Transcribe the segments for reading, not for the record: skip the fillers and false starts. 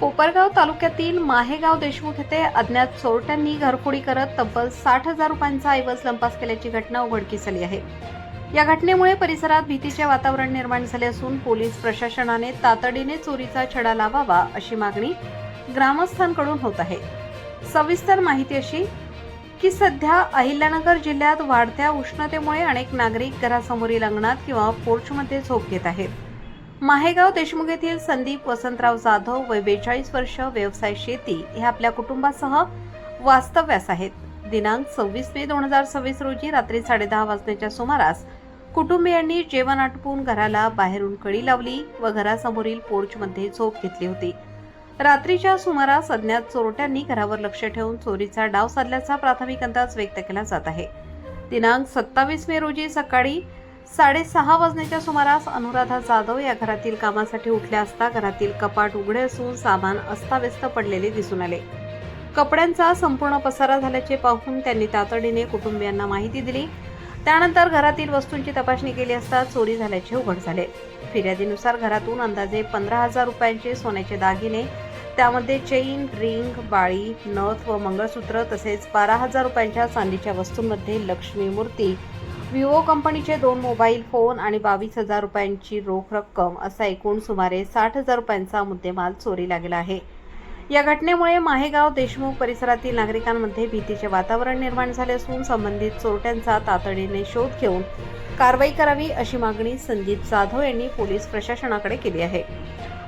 कोपरगाव तालुक्यातील माहेगाव देशमुख येथे अज्ञात चोरट्यांनी घरफोडी करत तब्बल 60,000 रुपयांचा ऐवज लंपास केल्याची घटना उघडकीस आली आहे। या घटनेमुळे परिसरात भीतीचे वातावरण निर्माण झाले असून पोलीस प्रशासनाने तातडीने चोरीचा छडा लावावा अशी मागणी ग्रामस्थांकडून होत आहे। सविस्तर माहिती अशी की सध्या अहिल्यानगर जिल्ह्यात वाढत्या उष्णतेमुळे अनेक नागरिक घरासमोरील अंगणात किंवा पोर्चमध्ये झोप घेत आहेत। माहेगाव देशमुख येथील संदीप वसंतराव जाधव वय 42 वर्ष, व्यवसाय शेती, हे आपल्या कुटुंबासह वास्तव्यास आहेत। दिनांक 26 मे 2026 रोजी रात्री 10:30 वाजण्याच्या सुमारास कुटुंबियांनी जेवण आटपून घराला बाहेरून कडी लावली व घरासमोरील पोर्चमध्ये झोप घेतली होती। रात्रीच्या सुमारास अज्ञात चोरट्यांनी घरावर लक्ष ठेवून चोरीचा डाव साधल्याचा प्राथमिक अंदाज व्यक्त केला जात आहे। दिनांक 27 मे रोजी सकाळी 6:30 वाजण्याच्या सुमारास अनुराधा जाधव या घरातील कामासाठी उठल्या असता घरातील कपाट उघडे असून सामान अस्ताव्यस्त पडलेले दिसून आले। कपड्यांचा संपूर्ण पसारा झाल्याचे पाहून त्यांनी तातडीने कुटुंबियांना माहिती दिली। त्यानंतर घरातील वस्तूंची तपासणी केली असता चोरी झाल्याचे उघड झाले। फिर्यादीनुसार घरातून अंदाजे 15,000 रुपयांचे सोन्याचे दागिने, त्यामध्ये चेन, रिंग, बाळी, नथ व मंगळसूत्र तसेच 12,000 रुपयांच्या चांदीच्या वस्तूंमध्ये लक्ष्मी मूर्ती, विवो कंपनीचे 2 मोबाईल फोन आणि 22,000 रुपयांची रोख रक्कम असा एकूण सुमारे 60,000 रुपयांचा मुद्देमाल चोरीला गेला आहे। या घटनेमुळे माहेगाव देशमुख परिसरातील नागरिकांमध्ये भीतीचे वातावरण निर्माण झाले असून संबंधित चोरट्यांचा तातडीने शोध घेऊन कारवाई करावी अशी मागणी संदीप जाधव यांनी पोलीस प्रशासनाकडे केली आहे।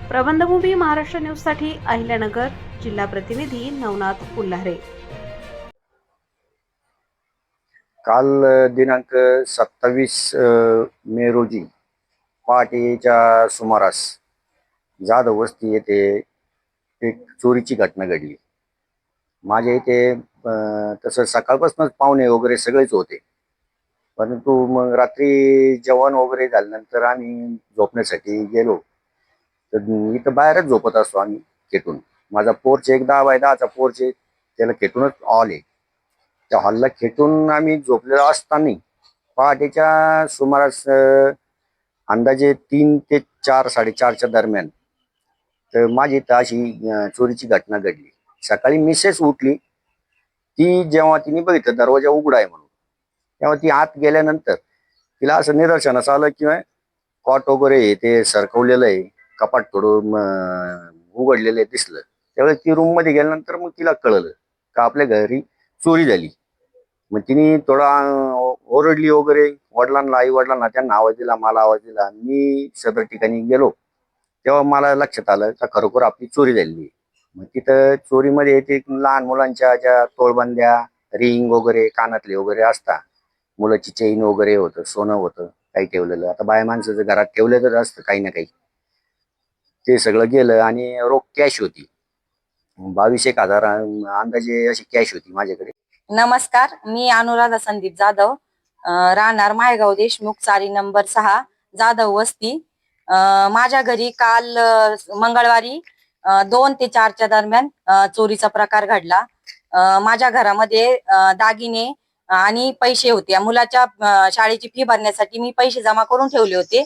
प्रबंधभूमी महाराष्ट्र न्यूजसाठी अहिल्यानगर जिल्हा प्रतिनिधी नवनाथ उल्हारे। काल दिनांक 27 मे रोजी पहाटेच्या सुमारास जाधव वस्ती येथे एक चोरीची घटना घडली। माझ्या इथे तसं सकाळपासूनच पाहुणे वगैरे सगळेच होते, परंतु मग रात्री जेवण वगैरे झाल्यानंतर आम्ही झोपण्यासाठी गेलो तर इथं बाहेरच झोपत असतो आम्ही खेटून। माझा पोर्च एक 10 बाय 10चा पोर्च आहे, त्याला खेटूनच हॉल आहे। त्या हॉलला खेटून आम्ही झोपलेलो असताना पहाटेच्या सुमारास अंदाजे 3 ते 4, 4:30च्या दरम्यान तर माझी इथं अशी चोरीची घटना घडली। सकाळी मिसेस उठली, ती जेव्हा तिने बघितलं दरवाजा उघडा आहे म्हणून, तेव्हा ती आत गेल्यानंतर तिला असं निदर्शनास आलं की कॉट वगैरे ते सरकवलेलं आहे, कपाट थोडं उघडलेलं दिसलं। त्यावेळेस ती रूम मध्ये गेल्यानंतर मग तिला कळलं का आपल्या घरी चोरी झाली। मग तिने थोडा ओरडली वगैरे, वडिलांना, आई वडिलांना त्यांना आवाज दिला, मला आवाज दिला। मी सदर ठिकाणी गेलो तेव्हा मला लक्षात आलं का खरोखर आपली चोरी झालेली आहे। मग तिथं चोरीमध्ये ते लहान मुलांच्या ज्या तोळबंद्या, रिंग वगैरे, कानातले वगैरे असतात, मुलाची चेन वगैरे होतं, सोनं होतं काही ठेवलेलं। आता बाया माणसाचं घरात ठेवलेलंच असतं काही ना काही, ते सगळं गेलं। आणि रोख कॅश होती 22,000 अंदाजे अशी कॅश होती माझ्याकडे। नमस्कार, मी अनुराधा संदीप जाधव, राहणार माहेगाव देशमुख, चारी नंबर 6, जाधव वस्ती। माझ्या घरी काल मंगळवारी 2 ते 4च्या दरम्यान चोरीचा प्रकार घडला। माझ्या घरामध्ये दागिने आणि पैसे होते। मुलाच्या शाळेची फी भरण्यासाठी मी पैसे जमा करून ठेवले होते,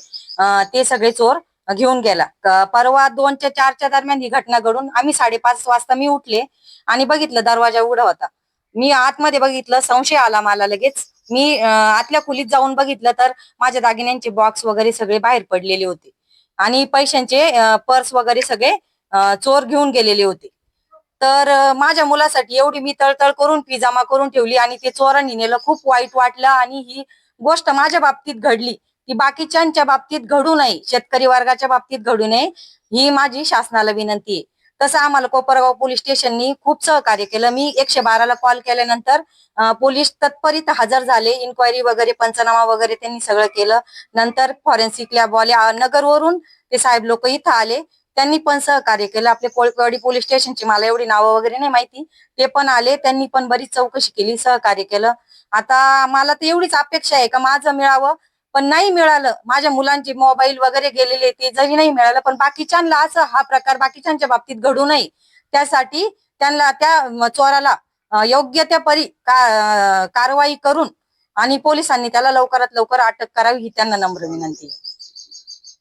ते सगळे चोर घेऊन गेला। परवा 2 ते 4च्या दरम्यान ही घटना घडून आम्ही 5:30 वाजता मी उठले आणि बघितलं दरवाजा उघडा होता। मी आतमध्ये बघितलं, संशय आला मला लगेच। मी आतल्या खोलीत जाऊन बघितलं तर माझ्या दागिन्यांचे बॉक्स वगैरे सगळे बाहेर पडलेले होते आणि पैशांचे पर्स वगैरे सगळे चोर घेऊन गेलेले होते। तर माझ्या मुलासाठी एवढी मी तळतळ करून फी जमा करून ठेवली आणि ते चोरांनी नेलं। खूप वाईट वाटलं आणि ही गोष्ट माझ्या बाबतीत घडली, ती बाकीच्यांच्या बाबतीत घडू नये, शेतकरी वर्गाच्या बाबतीत घडू नये, ही माझी शासनाला विनंती आहे। तसं आम्हाला कोपरगाव पोलीस स्टेशननी खूप सहकार्य केलं। मी 112ला कॉल केल्यानंतर पोलीस तत्परित हजर झाले, इन्क्वायरी वगैरे, पंचनामा वगैरे त्यांनी सगळं केलं। नंतर फॉरेन्सिक लॅबवाले नगरवरून ते साहेब लोक इथं आले, त्यांनी पण सहकार्य केलं। आपले कोळपेवाडी पोलीस स्टेशनची मला एवढी नावं वगैरे नाही माहिती, ते पण आले, त्यांनी पण बरीच चौकशी केली, सहकार्य केलं। आता मला तर एवढीच अपेक्षा आहे का माझं मिळावं, पण नाही मिळालं, माझ्या मुलांचे मोबाईल वगैरे गेलेले ते जरी नाही मिळालं, पण बाकीच्यांना असं हा प्रकार बाकीच्यांच्या बाबतीत घडू नये, त्यासाठी त्यांना त्या चोराला योग्य त्या परी कारवाई करून आणि पोलिसांनी त्याला लवकरात लवकर अटक करावी, ही त्यांना नम्र विनंती आहे।